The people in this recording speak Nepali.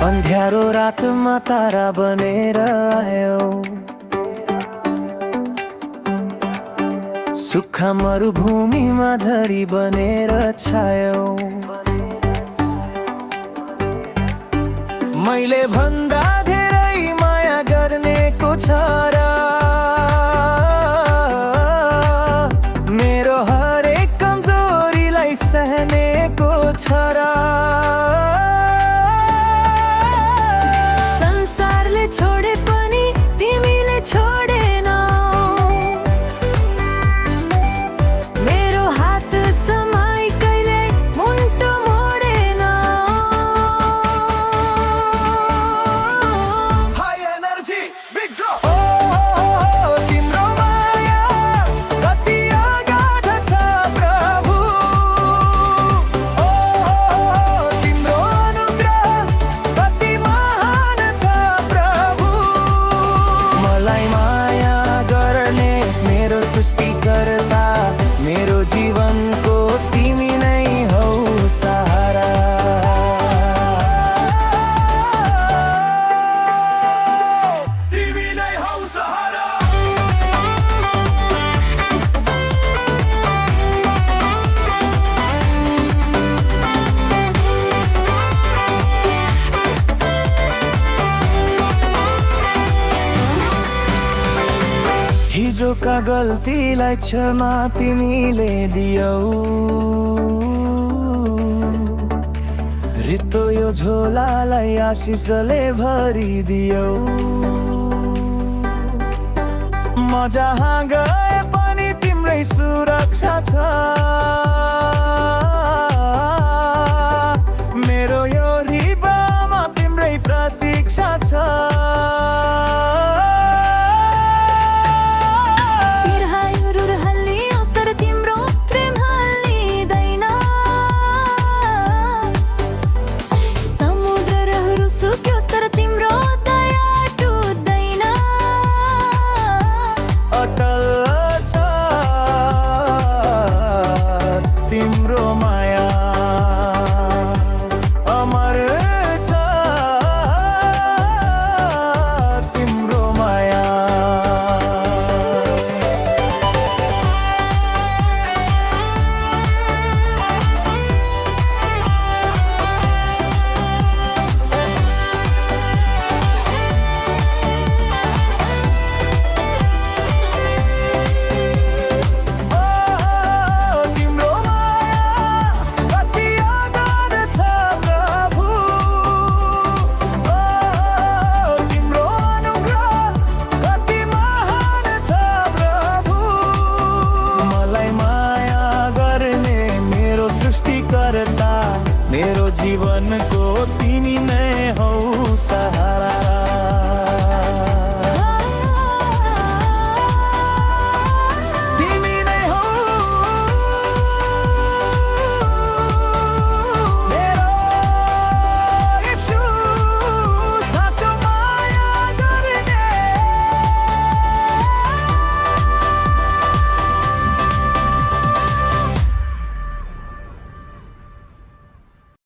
अन्ध्यारो रातमा तारा बनेर आयो, सुक्खा मरुभूमिमा झरी बनेर छायो। मैले भन्दा धेरै माया गर्नेको छ र मेरो हरेक कमजोरीलाई सहनेको छ र संसारले छोडे पनि तिमीले छोडेनौ, मेरो हात समाई कहिले मुन्टो मोडेनौ। High energy big drop. तिम्रो माया कति अगाध छ प्रभु, तिम्रो अनुग्रह कति महान छ प्रभु। मलाई माया गर्ने मेरो सृष्टिकर्ता, मेरो जीवनको तिमी नै हौ सहारा। तिमी नै हौ सहारा। हिजोका गल्तीलाई क्षमा तिमीले दियौ, रित्तो यो झोलालाई आशिषले भरिदियौ। म जहाँ गए पनि तिम्रै सुरक्षा छ, मेरो यो हृदयमा तिम्रै प्रतीक्षा छ। तिम्रो माया अमर छ, तिम्रो माया। मेरो जीवनको तिमी नै हौ सहारा।